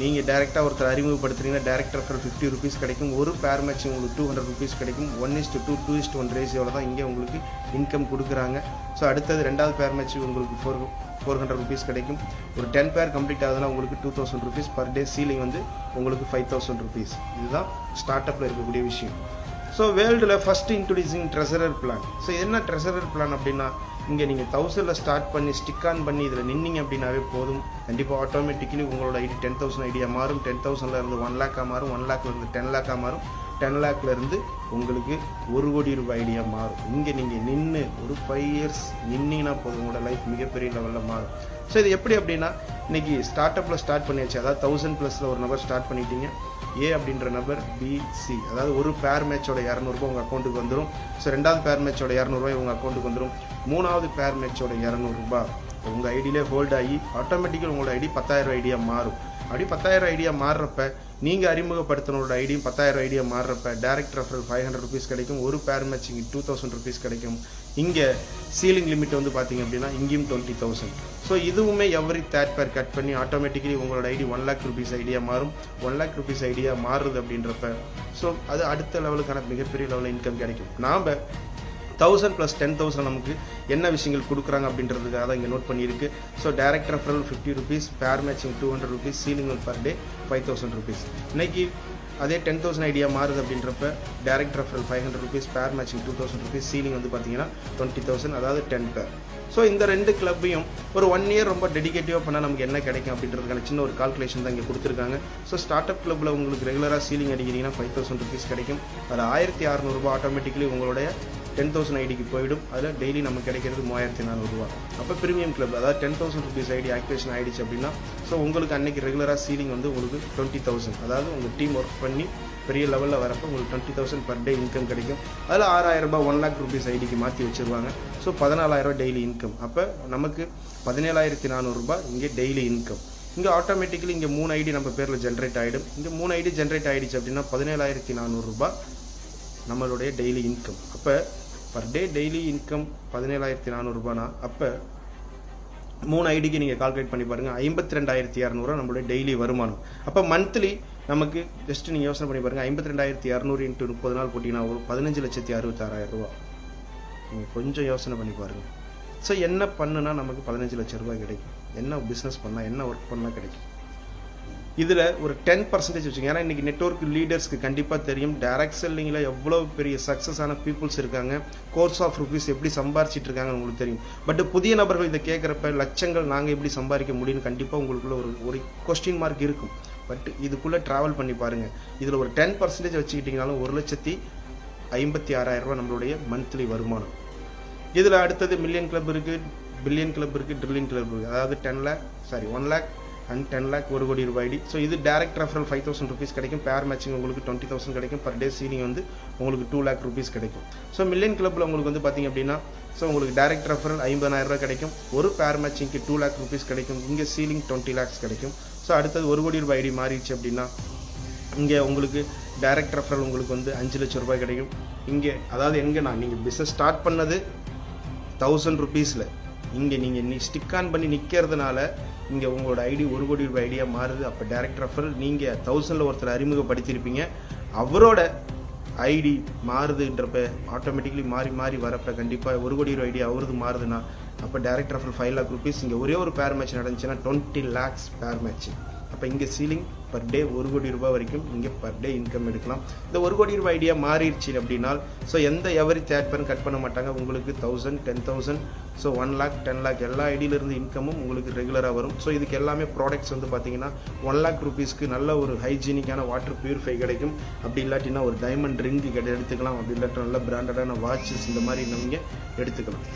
நீங்கள் டேரெக்டாக ஒருத்தர் அறிமுகப்படுத்துறீங்கன்னா டேரக்ட் ரெஃபரல் 50 rupees கிடைக்கும். ஒரு பேர் மேட்ச் உங்களுக்கு 200 rupees கிடைக்கும். 1:2, 2:1 ரேஷியோவில் தான் இங்கே உங்களுக்கு இன்கம் கொடுக்குறாங்க. ஸோ அடுத்தது 2வது பேர் மேட்ச் உங்களுக்கு 400 rupees கிடைக்கும். ஒரு 10 பேர் கம்ப்ளீட் ஆகுதுன்னா உங்களுக்கு 2000 rupees பர் டே. சீலிங் வந்து உங்களுக்கு 5000 rupees. இதுதான் ஸ்டார்ட் அப்பில் இருக்கக்கூடிய விஷயம். ஸோ வேர்ல்டில் first introducing treasurer plan. So என்ன ட்ரெஷரர் பிளான் அப்படின்னா, இங்கே நீங்கள் 1000 ஸ்டார்ட் பண்ணி ஸ்டிக் ஆன் பண்ணி இதில் நின்னீங்க அப்படின்னாவே போதும். கண்டிப்பாக ஆட்டோமேட்டிக்கலி உங்களோட ஐடி 10,000 ஐடியா மாறும். 10,000 1 lakh மாறும். 1 lakh 10 lakh மாறும். 10 lakh உங்களுக்கு 1 கோடி ரூபாய் ஐடியா மாறும். இங்கே நீங்கள் நின்று ஒரு 5 years நின்னீங்கன்னா போதும், உங்களோட லைஃப் மிகப்பெரிய லெவலில் மாறும். ஸோ இது எப்படி அப்படின்னா, இன்றைக்கி ஸ்டார்ட் அப்பில் ஸ்டார்ட் பண்ணியாச்சு. அதாவது 1000+ ஒரு நபர் ஸ்டார்ட் பண்ணிட்டீங்க. ஏ அப்படின்ற நபர், BC, அதாவது ஒரு பேர் மேட்சோட 200 ரூபாய் உங்கள் அக்கௌண்ட்டுக்கு வந்துடும். ஸோ 2வது பேர் மேட்சோட 200 ரூபாய் உங்கள் அக்கௌண்ட்டுக்கு வந்துடும். 3வது பேர் மேட்சோட 200 ரூபாய் உங்கள் ஐடியிலே ஹோல்ட் ஆகி ஆட்டோமேட்டிக்கலி உங்களோட ஐடி 10,000 ஐடியா மாறும். அப்படி 10,000 ஐடியா மாறுறப்ப நீங்கள் அறிமுகப்படுத்தினோட ஐடியும் 10,000 ஐடியா மாறுறப்ப டேரக்ட் ரெஃபரல் 500 rupees கிடைக்கும். ஒரு பேர் மேட்ச் இங்கே 2,000 rupees கிடைக்கும். இங்கே சீலிங் லிமிட் வந்து பார்த்தீங்க அப்படின்னா இங்கேயும் 20,000. ஸோ இதுவுமே எவ்ரி 3rd பேர் கட் பண்ணி ஆட்டோமேட்டிக்கலி உங்களோட ஐடி 1 lakh rupees ஐடியா மாறும். 1 lakh rupees ஐடியா மாறுது அப்படின்றப்ப ஸோ அது அடுத்த லெவலுக்கான மிகப்பெரிய லெவலில் இன்கம் கிடைக்கும். நாம் 1000 + 10,000 நமக்கு என்ன விஷயங்கள் கொடுக்குறாங்க அப்படின்றதுக்காக தான் இங்கே நோட் பண்ணியிருக்கு. ஸோ டேரக்ட் ரெஃபரல் 50 rupees, பேர் matching 200 rupees, ceiling per day 5,000 rupees. இன்றைக்கி அதே 10,000 ஐடியா மாறுது அப்படின்றப்ப டேரக்ட் ரெஃபரல் 500 rupees, பேர் மேட்சிங் 2,000 rupees, சீலிங் வந்து பார்த்தீங்கன்னா 20,000, அதாவது 10 பேர். ஸோ இந்த 2 கிளப்பையும் ஒரு 1 year ரொம்ப டெடிகேட்டிவாக பண்ணால் நமக்கு என்ன கிடைக்கும் அப்படின்றதுக்கான சின்ன ஒரு கால்குலேஷன் தான் இங்கே கொடுத்துருக்காங்க. ஸோ ஸ்டார்ட் அப் கிளப்பில் உங்களுக்கு ரெகுலராக சீலிங் அடிக்கிறீங்கன்னா 5,000 rupees கிடைக்கும். அது 1,600 ரூபாய் ஆட்டோமேட்டிக்கலி உங்களுடைய 10,000 ஐடிக்கு போயிடும். அதில் டெய்லி நமக்கு கிடைக்கிறது 3400 ரூபா. அப்போ ப்ரீமியம் கிளப் அதாவது 10,000 ருபீஸ் ஐடி ஆக்டிவேஷன் ஆகிடுச்சு அப்படின்னா ஸோ உங்களுக்கு அன்றைக்கி ரெகுலராக சீலிங் வந்து உங்களுக்கு 20,000, அதாவது உங்கள் டீம் ஒர்க் பண்ணி பெரிய லெவலில் வரப்போ உங்களுக்கு 20,000 பர் டே இன்கம் கிடைக்கும். அதில் 6,000 ரூபாய் 1 lakh ருபீஸ் ஐடிக்கு மாற்றி வச்சுருவாங்க. So 14,000 daily income. அப்போ நமக்கு 17,400 ரூபாய் இங்கே டெய்லி இன்கம். இங்கே ஆட்டோமேட்டிக்கலி இங்கே 3 ஐடி நம்ம பேரில் ஜென்ரேட் ஆகிடும். இங்கே 3 ஐடி ஜென்ரேட் ஆகிடுச்சு அப்படின்னா 17,400 ரூபாய் நம்மளுடைய டெய்லி இன்கம். அப்போ பர் டே டெய்லி இன்கம் 17,400 ரூபானா அப்போ 3 ஐடிக்கு நீங்கள் கால்குலேட் பண்ணி பாருங்கள், 52,200 நம்மளுடைய டெய்லி வருமானம். அப்போ மந்த்லி நமக்கு ஜஸ்ட் நீங்கள் யோசனை பண்ணி பாருங்கள், 52,200 இன்ட்டு 30 நாள் போட்டிங்கன்னா ஒரு 15,66,000 ரூபா. நீங்கள் கொஞ்சம் யோசனை பண்ணி பாருங்கள். ஸோ என்ன பண்ணுனா நமக்கு 15 லட்சம் ரூபாய் கிடைக்கும், என்ன பிஸ்னஸ் பண்ணால் என்ன ஒர்க் பண்ணால் கிடைக்கும். இதில் ஒரு 10% வச்சுங்க. ஏன்னா இன்றைக்கி நெட்வொர்க் லீடர்ஸ்க்கு கண்டிப்பாக தெரியும் டைரக்ட் செல்லிங்கில் எவ்வளோ பெரிய சக்ஸஸான பீப்புள்ஸ் இருக்காங்க, கோர்ஸ் ஆஃப் ருபீஸ் எப்படி சம்பாரிச்சிட்டு இருக்காங்கன்னு உங்களுக்கு தெரியும். பட் புதிய நபர்கள் இதை கேட்குறப்ப லட்சங்கள் நாங்கள் எப்படி சம்பாதிக்க முடியும்னு கண்டிப்பாக உங்களுக்குள்ள ஒரு கொஸ்டின் மார்க் இருக்கும். பட் இதுக்குள்ளே ட்ராவல் பண்ணி பாருங்கள். இதில் ஒரு 10% வச்சுக்கிட்டிங்கனாலும் 1,56,000 ரூபா நம்மளுடைய மந்த்லி வருமானம். இதில் அடுத்தது மில்லியன் கிளப் இருக்குது, பில்லியன் கிளப் இருக்குது, ட்ரில்லியன் கிளப் இருக்குது. அதாவது 1 lakh அண்ட் 10 lakh 1 கோடி ரூபாய் ஐடி. ஸோ இது டேரக்ட் ரெஃபரல் 5,000 ருபீஸ் கிடைக்கும். பேர் மேட்சிங் உங்களுக்கு 20,000 கிடைக்கும். பர் டே சீலிங் வந்து உங்களுக்கு 2 lakh ருபீஸ் கிடைக்கும். ஸோ மில்லியன் கிளப்பில் உங்களுக்கு வந்து பார்த்திங்க அப்படின்னா ஸோ உங்களுக்கு டேரக்ட் ரெஃபரல் 50,000 ரூபா கிடைக்கும். ஒரு பேர் மேட்சிங்க்கு 2 lakh ருபீஸ் கிடைக்கும். இங்கே சீலிங் 20 lakhs கிடைக்கும். ஸோ அடுத்தது 1 கோடி ரூபாய் ஐடி மாறிடுச்சு அப்படின்னா இங்கே உங்களுக்கு டேரக்ட் ரெஃபரல் உங்களுக்கு வந்து 5 லட்சம் ரூபாய் கிடைக்கும். இங்கே அதாவது எங்கன்னா நீங்கள் பிஸ்னஸ் ஸ்டார்ட் பண்ணது 1000 ருபீஸில் இங்கே நீங்கள் ஸ்டிக் ஆன் பண்ணி நிற்கிறதுனால இங்கே உங்களோட ஐடி 1 கோடி ரூபாய் ஐடியா மாறுது. அப்போ டேரக்ட் ரெஃபரல் நீங்கள் 1000ல் ஒருத்தர் அறிமுகப்படுத்தியிருப்பீங்க, அவரோட ஐடி மாறுதுன்றப்ப ஆட்டோமேட்டிக்கலி மாறி வரப்போ கண்டிப்பாக 1 கோடி ரூபாய் ஐடி அவரது மாறுதுன்னா அப்போ டேரக்ட் ரெஃபரல் 5 lakh ருபீஸ். இங்கே ஒரே ஒரு பேர் மேட்ச் நடந்துச்சுன்னா 20 lakhs பேர் மேட்ச். அப்போ இங்கே சீலிங் பர் டே 1 கோடி ரூபாய் வரைக்கும் இங்கே பர் டே இன்கம் எடுக்கலாம். இந்த 1 கோடி ரூபாய் ஐடியா மாறிடுச்சு அப்படின்னா ஸோ எந்த எவரி தேர்ட் பேரும் கட் பண்ண மாட்டாங்க. உங்களுக்கு 1,000, 10,000, ஸோ 1 lakh, 10 lakh எல்லா ஐடியிலிருந்து இன்கமும் உங்களுக்கு ரெகுலராக வரும். ஸோ இதுக்கு எல்லாமே ப்ராடக்ட்ஸ் வந்து பார்த்தீங்கன்னா 1 lakh ருபீஸ்க்கு நல்ல ஒரு ஹைஜீனிக்கான வாட்டர் பியூரிஃபை கிடைக்கும். அப்படி இல்லாட்டினா ஒரு டைமண்ட் ரிங் எடுத்துக்கலாம். அப்படி இல்லாட்டி நல்ல பிராண்டடான வாட்சஸ் இந்த மாதிரி நீங்கள் எடுத்துக்கலாம்.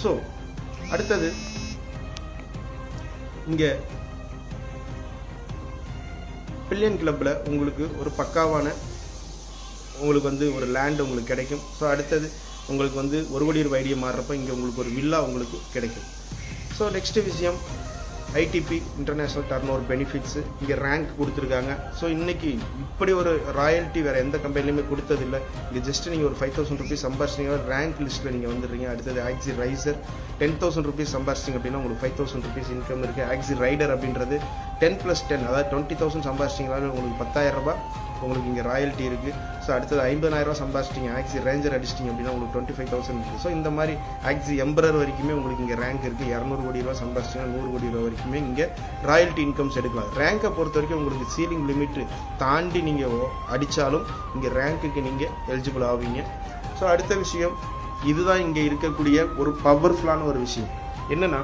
ஸோ அடுத்தது இங்கே பில்லியன் கிளப்பில் உங்களுக்கு ஒரு பக்காவான உங்களுக்கு வந்து ஒரு லேண்ட் உங்களுக்கு கிடைக்கும். ஸோ அடுத்தது உங்களுக்கு வந்து 1 கோடி ரூபாய் ஐடியா மாறுறப்போ இங்கே உங்களுக்கு ஒரு வில்லா உங்களுக்கு கிடைக்கும். ஸோ நெக்ஸ்ட் விஷயம் ஐடிபி இன்டர்நேஷ்னல் டர்ன் பெனிஃபிட்ஸு இங்கே ரேங்க் கொடுத்துருக்காங்க. ஸோ இன்றைக்கி இப்படி ஒரு ராயல்ட்டி வேறு எந்த கம்பெனிலையுமே கொடுத்ததில்லை. இங்கே ஜஸ்ட் நீங்கள் ஒரு 5,000 ருபீஸ் சம்பாரிச்சிங்க ரேங்க் லிஸ்ட்டில் நீங்கள் வந்துடுறீங்க. அடுத்தது ஆக்ஸி ரைசர் 10,000 ருபீஸ் சம்பாரிச்சிங்க அப்படின்னா உங்களுக்கு 5,000 ருபீஸ் இன்கம் இருக்குது. ஆக்ஸி ரைடர் அப்படின்றது 10+10 அதாவது 20,000 சம்பாரிச்சிங்களாலும் உங்களுக்கு 10,000 ரூபாய் உங்களுக்கு இங்கே ராயல்ட்டி இருக்குது. ஸோ அடுத்தது 50,000 ரூபா சம்பாரிச்சிட்டிங்க ஆக்ஸி ரேஞ்சர் அடிச்சிட்டிங்க அப்படின்னா உங்களுக்கு 25,000 இருக்குது. ஸோ இந்த மாதிரி ஆக்ஸி எம்பரர் வரைக்குமே உங்களுக்கு இங்கே ரேங்க் இருக்குது. 200 கோடி ரூபா சம்பாரிச்சிங்கன்னா 100 கோடி ரூபா வரைக்குமே இங்கே ராயல்ட்டி இன்கம்ஸ் எடுக்கலாம். ரேங்கை பொறுத்த வரைக்கும் உங்களுக்கு சீலிங் லிமிட்டு தாண்டி நீங்கள் அடித்தாலும் இங்கே ரேங்க்குக்கு நீங்கள் எலிஜிபிள் ஆவீங்க. ஸோ அடுத்த விஷயம் இதுதான் இங்கே இருக்கக்கூடிய ஒரு பவர்ஃபுல்லான ஒரு விஷயம் என்னென்னா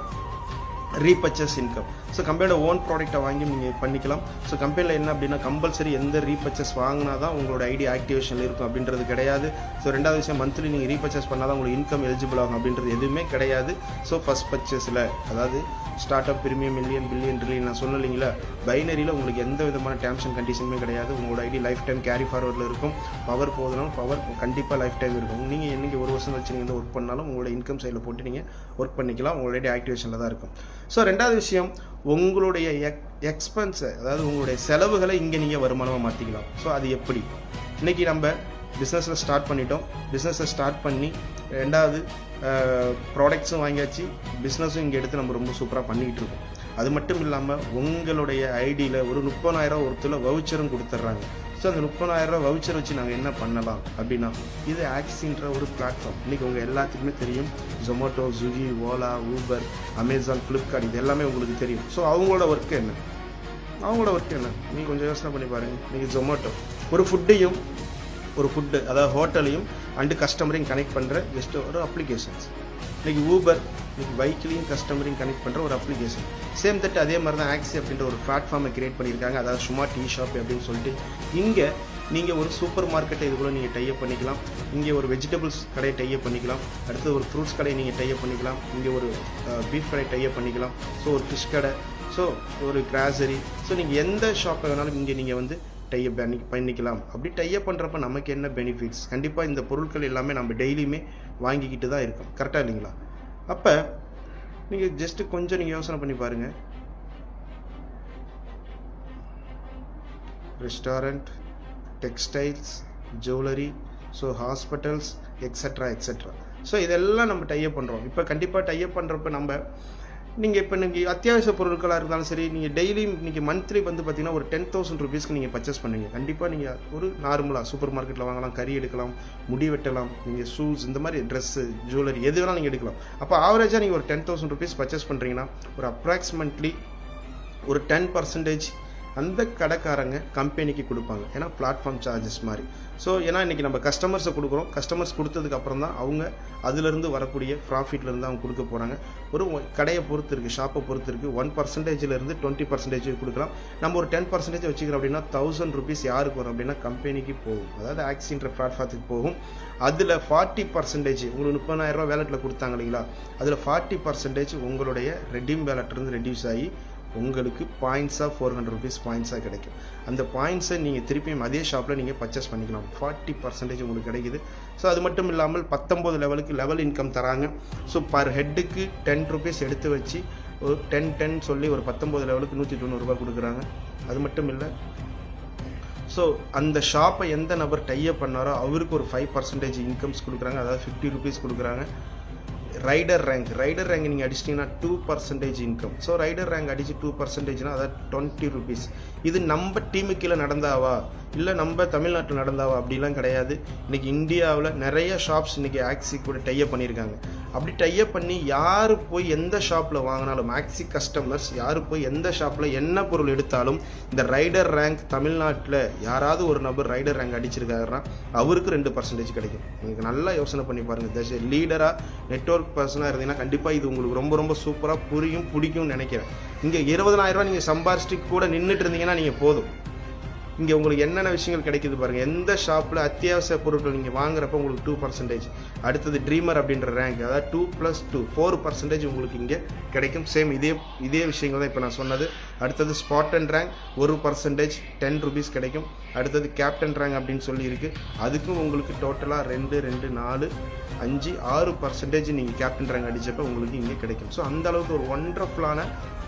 ரீபர்ச்சேஸ் இன்கம். ஸோ கம்பெனியோட ஓன் ப்ராடக்ட்டை வாங்கி நீங்கள் பண்ணிக்கலாம். ஸோ கம்பெனியில் என்ன அப்படின்னா கம்பல்சரி எந்த ரீபர்ச்சேஸ் வாங்கினா தான் உங்களோட ஐடி ஆக்டிவேஷன் இருக்கும் அப்படின்றது கிடையாது. ஸோ ரெண்டாவது விஷயம் மந்த்லி நீங்கள் ரீபர்ச்சேஸ் பண்ணால் தான் உங்களுக்கு இன்கம் எலிஜிபிள் ஆகும் அப்படின்றது எதுவுமே கிடையாது. ஸோ ஃபஸ்ட் பர்ச்சேஸில் அதாவது start up premium million billion trillion நான் சொன்னீங்களா பைனரியில் உங்களுக்கு எந்த விதமான டேர்ம்ஸ் அண்ட் கண்டிஷனுமே கிடையாது. உங்களோட ஐடி லைஃப் டைம் கேரி ஃபார்வர்டில் இருக்கும். பவர் போதுனாலும் பவர் கண்டிப்பாக லைஃப் டைம் இருக்கும். நீங்கள் என்றைக்கு 1 வருஷம் வச்சு நீங்கள் ஒர்க் பண்ணாலும் உங்களோட இன்கம் சைடில் போட்டு நீங்கள் ஒர்க் பண்ணிக்கலாம். உங்களோட ஐடி ஆக்டிவேஷனில் தான் இருக்கும். ஸோ ரெண்டாவது விஷயம் உங்களுடைய எக்ஸ்பென்ஸை அதாவது உங்களுடைய செலவுகளை இங்கே நீங்கள் வருமானமாக மாற்றிக்கலாம். ஸோ அது எப்படி இன்றைக்கி நம்ம பிஸ்னஸில் ஸ்டார்ட் பண்ணிட்டோம். பிஸ்னஸை ஸ்டார்ட் பண்ணி ரெண்டாவது ப்ராடக்ட்ஸும் வாங்கியாச்சு, பிஸ்னஸும் இங்கே எடுத்து நம்ம ரொம்ப சூப்பராக பண்ணிக்கிட்டு இருக்கோம். அது மட்டும் இல்லாமல் உங்களுடைய ஐடியில் ஒரு 30,000 ஒருத்தர் வவுச்சரும் கொடுத்துட்றாங்க. ஸோ அந்த 30,000 வவுச்சர் வச்சு நாங்கள் என்ன பண்ணலாம் அப்படின்னா இது ஆக்ஸின்ற ஒரு பிளாட்ஃபார்ம். இன்றைக்கி உங்கள் எல்லாத்துக்குமே தெரியும். Zomato, Swiggy, Ola, Uber, Amazon, Flipkart இது எல்லாமே உங்களுக்கு தெரியும். ஸோ அவங்களோட ஒர்க்கு என்ன நீங்கள் கொஞ்சம் யோசனை பண்ணி பாருங்கள். நீங்கள் ஜொமேட்டோ ஒரு ஃபுட்டு அதாவது ஹோட்டலையும் அண்டு கஸ்டமரையும் கனெக்ட் பண்ணுற ஜஸ்ட் ஒரு அப்ளிகேஷன்ஸ். இன்றைக்கி ஊபர் இன்றைக்கி பைக்லையும் கஸ்டமரையும் கனெக்ட் பண்ணுற ஒரு அப்ளிகேஷன். சேம் தட் அதே மாதிரி தான் ஆக்ஸி அப்படின்ற ஒரு பிளாட்ஃபார்மை கிரியேட் பண்ணியிருக்காங்க. அதாவது சும்மா டீ ஷாப் அப்படின்னு சொல்லிட்டு இங்கே நீங்கள் ஒரு சூப்பர் மார்க்கெட்டை இது கூட நீங்கள் டைப் பண்ணிக்கலாம். இங்கே ஒரு வெஜிடபிள்ஸ் கடையை டைப் பண்ணிக்கலாம். அடுத்து ஒரு ஃப்ரூட்ஸ் கடையை நீங்கள் டைப் பண்ணிக்கலாம். இங்கே ஒரு பீஃப் கடை டைப் பண்ணிக்கலாம். ஸோ ஒரு ஃபிஷ் கடை, ஸோ ஒரு கிராசரி, ஸோ நீங்கள் எந்த ஷாப்பை வேணாலும் இங்கே நீங்கள் வந்து டைப் பண்ணிக்கலாம். அப்படி டைப் பண்ணுறப்ப நமக்கு என்ன பெனிஃபிட்ஸ்? கண்டிப்பாக இந்த பொருட்கள் எல்லாமே நம்ம டெய்லியுமே வாங்கிக்கிட்டு தான் இருக்கோம். கரெக்டாக இல்லைங்களா? அப்போ நீங்கள் ஜஸ்ட்டு கொஞ்சம் நீங்கள் யோசனை பண்ணி பாருங்கள். Restaurant, textiles, jewellery, so hospitals, extra extra. So இதெல்லாம் நம்ம டைப் பண்ணுறோம். இப்போ கண்டிப்பாக டைப் பண்ணுறப்ப நீங்கள் அத்தியாவசிய பொருட்களாக இருந்தாலும் சரி, நீங்கள் டெய்லி இன்றைக்கி மந்த்லி வந்து பார்த்தீங்கன்னா ஒரு 10,000 ருபீஸ்க்கு நீங்கள் பர்ச்சேஸ் பண்ணுவீங்க. கண்டிப்பாக நீங்கள் ஒரு நார்மலாக சூப்பர் மார்க்கெட்டில் வாங்கலாம், கறி எடுக்கலாம், முடி வெட்டலாம், நீங்கள் ஷூஸ், இந்த மாதிரி ட்ரெஸ்ஸு, ஜுவல்லரி எது வேணாலும் நீங்கள் எடுக்கலாம். அப்போ ஆவரேஜாக நீங்கள் ஒரு 10,000 ருபீஸ் பர்ச்சேஸ் பண்ணுறீங்கன்னா ஒரு அப்ராக்சிமேட்லி ஒரு 10% அந்த கடைக்காரங்க கம்பெனிக்கு கொடுப்பாங்க. ஏன்னா பிளாட்ஃபார்ம் சார்ஜஸ் மாதிரி. ஸோ ஏன்னா இன்றைக்கி நம்ம கஸ்டமர்ஸை கொடுக்குறோம். கஸ்டமர்ஸ் கொடுத்ததுக்கு அப்புறம் தான் அவங்க அதிலிருந்து வரக்கூடிய ப்ராஃபிட்லேருந்து அவங்க கொடுக்க போகிறாங்க. ஒரு கடையை பொறுத்து இருக்குது, ஷாப்பை பொறுத்து இருக்குது. 1%லேருந்து 20% கொடுக்கலாம். நம்ம ஒரு 10% வச்சுக்கிறோம் அப்படின்னா 1000 ருபீஸ் யாருக்கு வரும் அப்படின்னா கம்பெனிக்கு போகும். அதாவது ஆக்சின்ற பிளாட்ஃபார்த்துக்கு போகும். அதில் 40% உங்களுக்கு 30,000 ரூபா வேலெட்டில் கொடுத்தாங்க இல்லைங்களா, அதில் 40% உங்களுடைய ரெடீம் வேலெட்லேருந்து ரெடியூஸ் ஆகி உங்களுக்கு பாயிண்ட்ஸாக 400 ருபீஸ் பாயிண்ட்ஸாக கிடைக்கும். அந்த பாயிண்ட்ஸை நீங்கள் திருப்பியும் அதே ஷாப்பில் நீங்கள் பர்ச்சேஸ் பண்ணிக்கலாம். 40% உங்களுக்கு கிடைக்குது. ஸோ அது மட்டும் இல்லாமல் 19 லெவலுக்கு லெவல் இன்கம் தராங்க. ஸோ பர் ஹெட்டுக்கு 10 ருபீஸ் எடுத்து வச்சு ஒரு 10 சொல்லி ஒரு 19 லெவலுக்கு 190 ரூபா கொடுக்குறாங்க. அது மட்டும் இல்லை, ஸோ அந்த ஷாப்பை எந்த நபர் டைப் பண்ணாரோ அவருக்கு ஒரு 5% இன்கம்ஸ் கொடுக்குறாங்க. அதாவது 50 ருபீஸ் கொடுக்குறாங்க. ரைடர் ரேங்க் நீங்கள் அடிச்சிட்டிங்கன்னா 2% இன்கம். ஸோ ரைடர் ரேங்க் அடித்து 2%னா அதாவது 20 ருபீஸ். இது நம்ம டீமுக்கு கீழே நடந்தாவா இல்லை நம்ம தமிழ்நாட்டில் நடந்தாவா அப்படிலாம் கிடையாது. இன்றைக்கி இந்தியாவில் நிறைய ஷாப்ஸ் இன்றைக்கி ஆக்சி கூட டைப் பண்ணியிருக்காங்க. அப்படி டைப் பண்ணி யார் போய் எந்த ஷாப்பில் வாங்கினாலும், ஆக்சி கஸ்டமர்ஸ் யார் போய் எந்த ஷாப்பில் என்ன பொருள் எடுத்தாலும் இந்த ரைடர் ரேங்க் தமிழ்நாட்டில் யாராவது ஒரு நபர் ரைடர் ரேங்க் அடிச்சிருக்காருன்னா அவருக்கு 2% கிடைக்கும். நீங்கள் நல்லா யோசனை பண்ணி பாருங்கள். லீடராக நெட்வொர்க் பர்சனாக இருந்தீங்கன்னா கண்டிப்பாக இது உங்களுக்கு ரொம்ப ரொம்ப சூப்பராக புரியும், பிடிக்கும்னு நினைக்கிறேன். இங்கே 20,000 ரூபா நீங்கள் சம்பாரிச்சிட்டு கூட நின்றுட்டு இருந்தீங்கன்னா நீங்கள் போதும். இங்கே உங்களுக்கு என்னென்ன விஷயங்கள் கிடைக்குது பாருங்கள். எந்த ஷாப்பில் அத்தியாவசிய பொருட்கள் நீங்கள் வாங்குறப்ப உங்களுக்கு 2%. அடுத்தது ட்ரீமர் அப்படின்ற ரேங்க், அதாவது 2+2 4% உங்களுக்கு இங்கே கிடைக்கும். சேம் இதே விஷயங்கள் தான் இப்போ நான் சொன்னது. அடுத்தது ஸ்பாட்டன் ரேங்க் 1% 10 ருபீஸ் கிடைக்கும். அடுத்தது கேப்டன் ரேங்க் அப்படின்னு சொல்லி இருக்குது. அதுக்கும் உங்களுக்கு டோட்டலாக 2, 2, 4, 5, 6% நீங்கள் கேப்டன் ரேங்க் அடித்தப்போ உங்களுக்கு இங்கே கிடைக்கும். ஸோ அந்த அளவுக்கு ஒரு ஒண்டர்ஃபுல்லான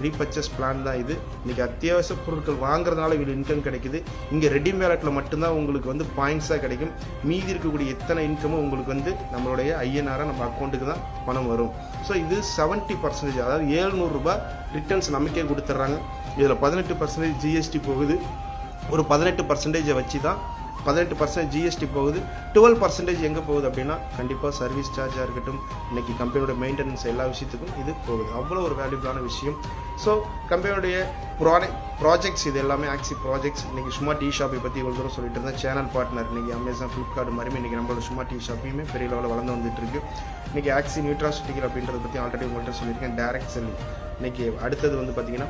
ரீபர்ச்சேஸ் பிளான் தான் இது. இன்றைக்கி அத்தியாவசிய பொருட்கள் வாங்குறதுனால இவ்வளோ இன்கம் கிடைக்குது. இங்கே ரெடீம் வேலெட்டில் மட்டும்தான் உங்களுக்கு வந்து பாயிண்ட்ஸாக கிடைக்கும். மீதி இருக்கக்கூடிய எத்தனை இன்கமும் உங்களுக்கு வந்து நம்மளுடைய INR நம்ம அக்கௌண்ட்டுக்கு தான் பணம் வரும். ஸோ இது 70%, அதாவது 700 ரூபாய் ரிட்டர்ன்ஸ் நமக்கே கொடுத்துட்றாங்க. இதில் 18% GST போகுது. ஒரு 18% வச்சு தான் 18% GST போகுது. 12% எங்கே போகுது அப்படின்னா கண்டிப்பாக சர்வீஸ் சார்ஜாக இருக்கட்டும், இன்றைக்கி கம்பெனியோட மெயின்டெனன்ஸ் எல்லா விஷயத்துக்கும் இது போகுது. அவ்வளோ ஒரு வேல்யூபிளான விஷயம். ஸோ கம்பெனியோடைய ப்ராஜெக்ட்ஸ் இது எல்லாமே ஆக்சி ப்ராஜெக்ட்ஸ். இன்றைக்கி சும்மா டீ ஷாப்பை பற்றி இவ்வளோ தூரம் சொல்லிட்டு இருந்தேன். சேனல் பார்ட்னர் இன்றைக்கி அமேசான், ஃப்ளிப்கார்ட் மாதிரி இன்றைக்கி நம்மளோட சும்மா டீ ஷாப்பையுமே பெரிய லெவலில் வளர்ந்து வந்துட்டு இருக்கு. இன்றைக்கி ஆக்சி நியூட்ராசிட்டிகள் அப்படின்றத பற்றி ஆல்ரெடி உங்கள்கிட்ட சொல்லியிருக்கேன். டைரக்ட் செல்லிங் இன்றைக்கி அடுத்தது வந்து பார்த்திங்கன்னா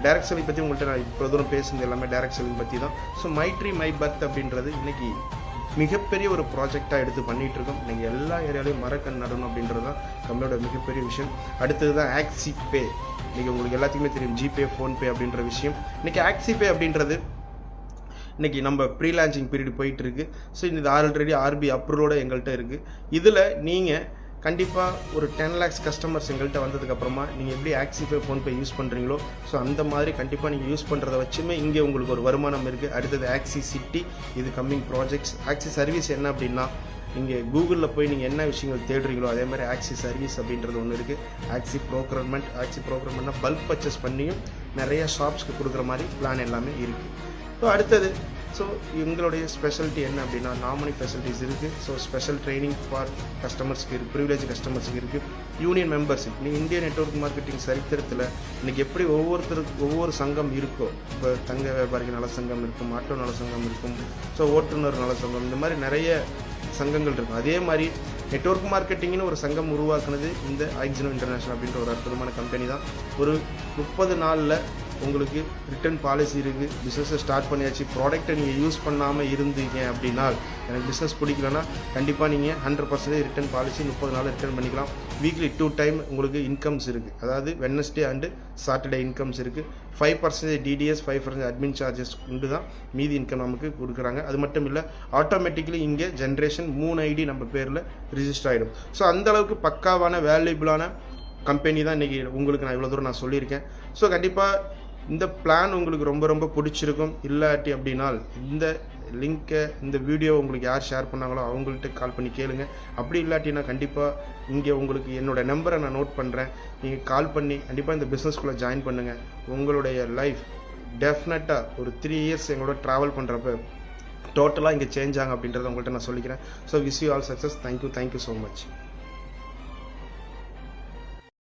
டைரக்ட் செல்லிங் பற்றி உங்கள்கிட்ட நான் இப்போ தூரம் பேசுனது எல்லாமே டைரக்ட் செல்லிங் பற்றி தான். So my tree my birth அப்படின்றது இன்றைக்கி மிகப்பெரிய ஒரு ப்ராஜெக்டாக எடுத்து பண்ணிகிட்ருக்கோம். இன்றைக்கி எல்லா ஏரியாலையும் மரக்கண் நடணும் அப்படின்றது தான் நம்மளோட மிகப்பெரிய விஷயம். அடுத்தது தான் ஆக்சி பே. இன்றைக்கி உங்களுக்கு எல்லாத்துக்குமே தெரியும் ஜிபே, ஃபோன்பே அப்படின்ற விஷயம். இன்றைக்கி ஆக்சி பே அப்படின்றது இன்றைக்கி நம்ம ப்ரீ லான்ச்சிங் பீரியட் போயிட்டுருக்கு. ஸோ இது ஆல்ரெடி RBI அப்ரூவோட எங்கள்கிட்ட இருக்குது. இதில் நீங்கள் கண்டிப்பாக ஒரு 10 lakhs கஸ்டமர்ஸ் எங்கள்கிட்ட வந்ததுக்கப்புறமா நீங்கள் எப்படி ஆக்சி பே, ஃபோன்பே யூஸ் பண்ணுறீங்களோ ஸோ அந்த மாதிரி கண்டிப்பாக நீங்கள் யூஸ் பண்ணுறத வச்சுமே இங்கே உங்களுக்கு ஒரு வருமானம் இருக்குது. அடுத்தது ஆக்சி சிட்டி, இது கம்மிங் ப்ராஜெக்ட்ஸ். ஆக்சி சர்வீஸ் என்ன அப்படின்னா இங்கே கூகுளில் போய் நீங்கள் என்ன விஷயங்கள் தேடுறீங்களோ அதே மாதிரி ஆக்சி சர்வீஸ் அப்படின்றது ஒன்று இருக்குது. ஆக்சி ப்ரோக்ரமெண்ட்னா பல்க் பர்ச்சேஸ் பண்ணியும் நிறைய ஷாப்ஸ்க்கு கொடுக்குற மாதிரி பிளான் எல்லாமே இருக்குது. ஸோ அடுத்தது எங்களுடைய ஸ்பெஷாலிட்டி என்ன அப்படின்னா நாமினி ஃபெசிலிட்டிஸ் இருக்குது. ஸோ ஸ்பெஷல் ட்ரைனிங் ஃபார் கஸ்டமர்ஸ்க்கு இருக்குது, ப்ரிவிலேஜ் கஸ்டமர்ஸுக்கு இருக்குது. யூனியன் மெம்பர்ஷிப், நீங்கள் இந்தியா நெட்வொர்க் மார்க்கெட்டிங் சரித்திரத்தில் இன்றைக்கி எப்படி ஒவ்வொரு சங்கம் இருக்கோ, இப்போ தங்க வியாபாரிகள் நல சங்கம் இருக்கும், ஆட்டோ நல சங்கம் இருக்கும், ஸோ ஓட்டுநர் நல சங்கம், இந்த மாதிரி நிறைய சங்கங்கள் இருக்கும். அதே மாதிரி நெட்வொர்க் மார்க்கெட்டிங்னு ஒரு சங்கம் உருவாக்குனது இந்த ஐக்ஸினோ இன்டர்நேஷனல் அப்படின்ற ஒரு அற்புதமான கம்பெனி தான். ஒரு 30 நாளில் உங்களுக்கு ரிட்டர்ன் பாலிசி இருக்குது, பிஸ்னஸை ஸ்டார்ட் பண்ணியாச்சு, ப்ராடக்ட்டை நீங்கள் யூஸ் பண்ணாமல் இருந்தீங்க அப்படின்னா எனக்கு பிஸ்னஸ் பிடிக்கலன்னா கண்டிப்பாக நீங்கள் 100% ரிட்டர்ன் பாலிசி 30 நாள் ரிட்டர்ன் பண்ணிக்கலாம். வீக்லி 2 டைம் உங்களுக்கு இன்கம்ஸ் இருக்குது, அதாவது வெட்னஸ்டே அண்டு சாட்டர்டே இன்கம்ஸ் இருக்குது. 5% டிடிஎஸ் 5% அட்மின் சார்ஜஸ் உண்டு தான் மீதி இன்கம் நமக்கு கொடுக்குறாங்க. அது மட்டும் இல்லை, ஆட்டோமேட்டிக்கலி இங்கே ஜென்ரேஷன் 3 ஐடி நம்ம பேரில் ரிஜிஸ்டர் ஆகிடும். ஸோ அந்தளவுக்கு பக்காவான வேல்யூபிளான கம்பெனி தான் இன்றைக்கி உங்களுக்கு நான் இவ்வளோ தூரம் நான் சொல்லியிருக்கேன். ஸோ கண்டிப்பாக இந்த பிளான் உங்களுக்கு ரொம்ப ரொம்ப பிடிச்சிருக்கும். இல்லாட்டி அப்படின்னால் இந்த லிங்க்கை, இந்த வீடியோ உங்களுக்கு யார் ஷேர் பண்ணாங்களோ அவங்கள்ட்ட கால் பண்ணி கேளுங்க. அப்படி இல்லாட்டினா கண்டிப்பாக இங்கே உங்களுக்கு என்னோடய நம்பரை நான் நோட் பண்ணுறேன், நீங்கள் கால் பண்ணி கண்டிப்பாக இந்த பிஸ்னஸ்குள்ளே ஜாயின் பண்ணுங்கள். உங்களுடைய லைஃப் டெஃபினட்டாக ஒரு 3 இயர்ஸ் எங்களோட ட்ராவல் பண்ணுறப்ப டோட்டலாக இங்கே சேஞ்ச் ஆகும் அப்படின்றத உங்கள்கிட்ட நான் சொல்லிக்கிறேன். So wish you all success. Thank you so much.